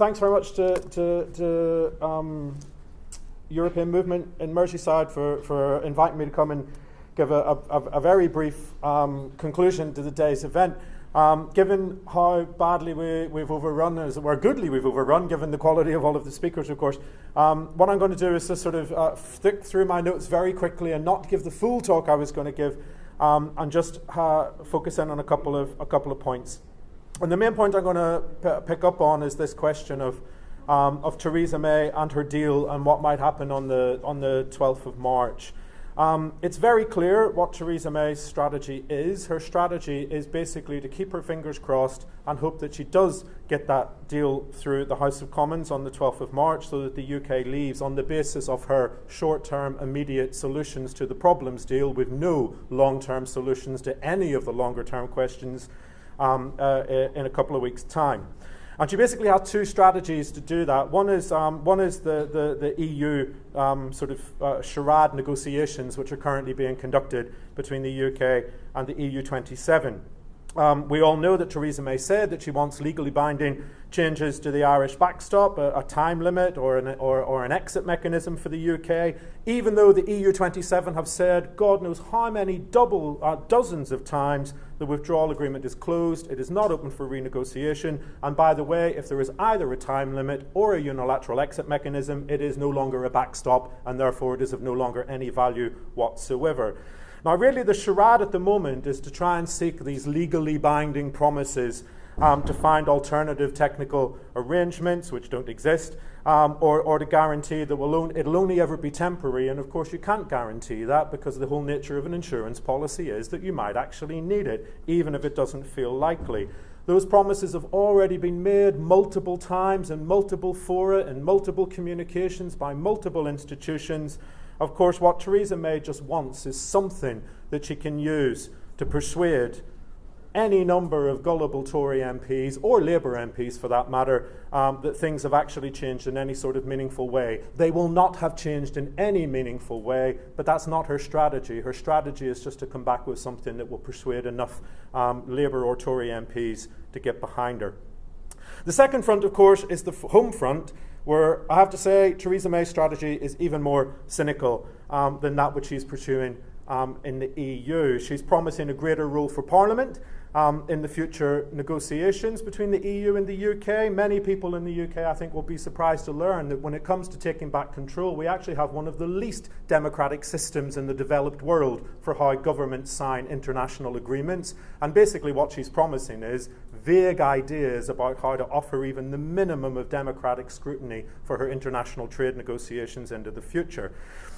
thanks very much to European Movement in Merseyside for inviting me to come and give a very brief conclusion to the day's event. Given how badly we've overrun, as it were, goodly we've overrun, given the quality of all of the speakers, of course, what I'm going to do is just sort of flick through my notes very quickly and not give the full talk I was going to give, and just focus in on a couple of points. And the main point I'm going to pick up on is this question of Theresa May and her deal and what might happen on the 12th of March. It's very clear what Theresa May's strategy is. Her strategy is basically to keep her fingers crossed and hope that she does get that deal through the House of Commons on the 12th of March so that the UK leaves on the basis of her short-term immediate solutions to the problems deal with no long-term solutions to any of the longer-term questions in a couple of weeks' time. And she basically has two strategies to do that. One is the EU sort of charade negotiations, which are currently being conducted between the UK and the EU 27. We all know that Theresa May said that she wants legally binding changes to the Irish backstop, a time limit or an exit mechanism for the UK, even though the EU 27 have said, God knows how many dozens of times, the withdrawal agreement is closed, it is not open for renegotiation, and by the way, if there is either a time limit or a unilateral exit mechanism, it is no longer a backstop, and therefore it is of no longer any value whatsoever. Now, really, the charade at the moment is to try and seek these legally binding promises to find alternative technical arrangements, which don't exist, or to guarantee that it'll only ever be temporary. And, of course, you can't guarantee that because the whole nature of an insurance policy is that you might actually need it, even if it doesn't feel likely. Those promises have already been made multiple times in multiple fora, in multiple communications by multiple institutions. Of course, what Theresa May just wants is something that she can use to persuade any number of gullible Tory MPs, or Labour MPs for that matter, that things have actually changed in any sort of meaningful way. They will not have changed in any meaningful way, but that's not her strategy. Her strategy is just to come back with something that will persuade enough Labour or Tory MPs to get behind her. The second front, of course, is the home front, where I have to say Theresa May's strategy is even more cynical than that which she's pursuing in the EU. She's promising a greater role for Parliament in the future negotiations between the EU and the UK. Many people in the UK, I think, will be surprised to learn that when it comes to taking back control, we actually have one of the least democratic systems in the developed world for how governments sign international agreements. And basically what she's promising is vague ideas about how to offer even the minimum of democratic scrutiny for her international trade negotiations into the future.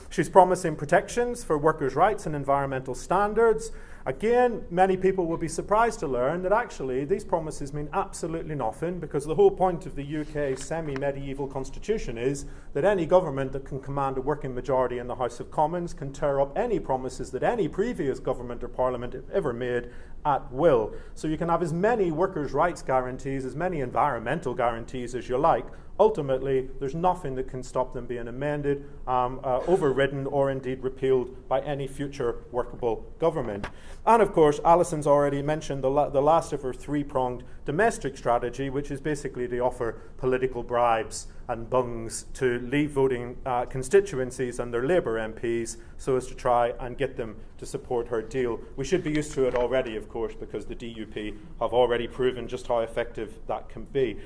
She's promising protections for workers' rights and environmental standards. Again, many people will be surprised to learn that actually these promises mean absolutely nothing, because the whole point of the UK semi-medieval constitution is that any government that can command a working majority in the House of Commons can tear up any promises that any previous government or parliament have ever made at will. So you can have as many workers' rights guarantees, as many environmental guarantees as you like. Ultimately, there's nothing that can stop them being amended, overridden, or indeed repealed by any future workable government. And of course, Alison's already mentioned the last of her three-pronged domestic strategy, which is basically to offer political bribes and bungs to leave voting constituencies and their Labour MPs so as to try and get them to support her deal. We should be used to it already, of course, because the DUP have already proven just how effective that can be.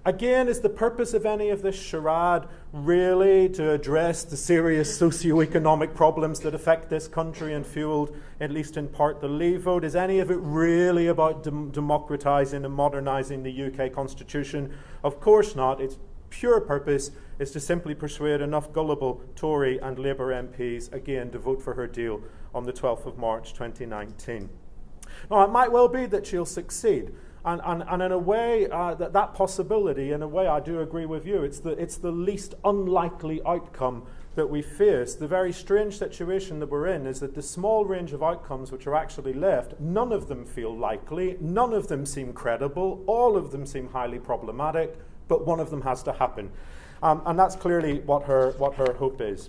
Again, is the purpose of any of this charade really to address the serious socio-economic problems that affect this country and fueled, at least in part, the Leave vote? Is any of it really about democratising and modernising the UK constitution? Of course not. Its pure purpose is to simply persuade enough gullible Tory and Labour MPs, again, to vote for her deal on the 12th of March 2019. Now, it might well be that she'll succeed. And in a way, that possibility, in a way, I do agree with you. It's the least unlikely outcome that we face. The very strange situation that we're in is that the small range of outcomes which are actually left, none of them feel likely, none of them seem credible, all of them seem highly problematic, but one of them has to happen. And that's clearly what her hope is.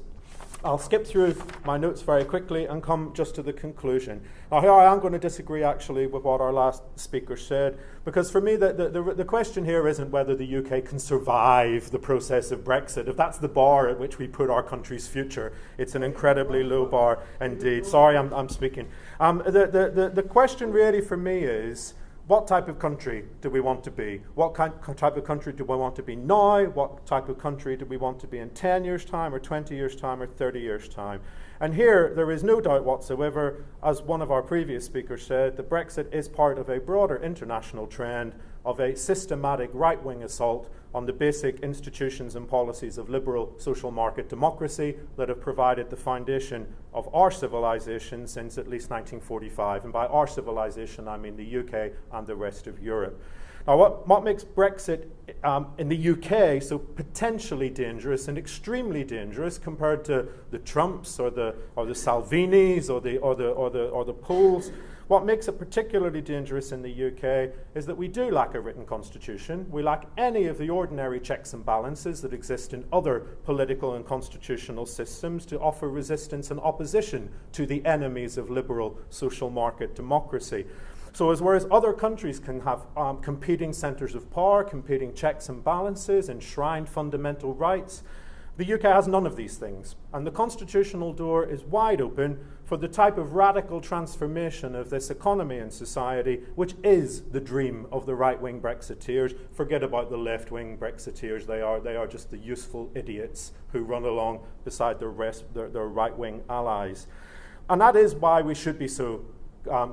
I'll skip through my notes very quickly and come just to the conclusion. Now, here I am going to disagree actually with what our last speaker said, because for me the question here isn't whether the UK can survive the process of Brexit. If that's the bar at which we put our country's future, it's an incredibly low bar indeed. Sorry, I'm speaking. The question really for me is, what type of country do we want to be? What type of country do we want to be now? What type of country do we want to be in 10 years' time, or 20 years' time, or 30 years' time? And here, there is no doubt whatsoever, as one of our previous speakers said, that Brexit is part of a broader international trend of a systematic right-wing assault on the basic institutions and policies of liberal social market democracy that have provided the foundation of our civilization since at least 1945. And by our civilization, I mean the UK and the rest of Europe. Now, what makes Brexit in the UK so potentially dangerous and extremely dangerous compared to the Trumps or the Salvinis or the Poles? What makes it particularly dangerous in the UK is that we do lack a written constitution. We lack any of the ordinary checks and balances that exist in other political and constitutional systems to offer resistance and opposition to the enemies of liberal social market democracy. So whereas other countries can have competing centres of power, competing checks and balances, enshrined fundamental rights, the UK has none of these things. And the constitutional door is wide open for the type of radical transformation of this economy and society, which is the dream of the right-wing Brexiteers. Forget about the left-wing Brexiteers. They are just the useful idiots who run along beside their right-wing allies. And that is why we should be so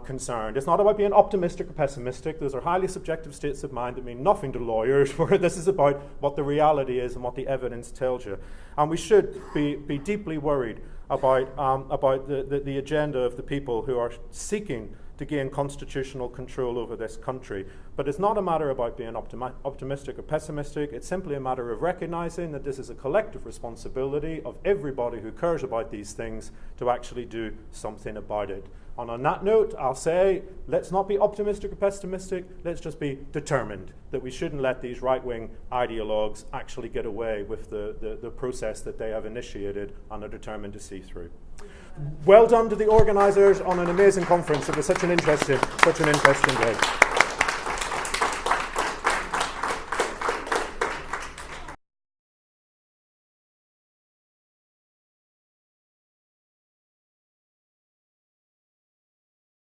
concerned. It's not about being optimistic or pessimistic. Those are highly subjective states of mind that mean nothing to lawyers, where this is about what the reality is and what the evidence tells you. And we should be deeply worried about the agenda of the people who are seeking to gain constitutional control over this country. But it's not a matter about being optimistic or pessimistic. It's simply a matter of recognizing that this is a collective responsibility of everybody who cares about these things to actually do something about it. And on that note, I'll say, let's not be optimistic or pessimistic, let's just be determined that we shouldn't let these right-wing ideologues actually get away with the process that they have initiated and are determined to see through. Well done to the organisers on an amazing conference. It was such an interesting day.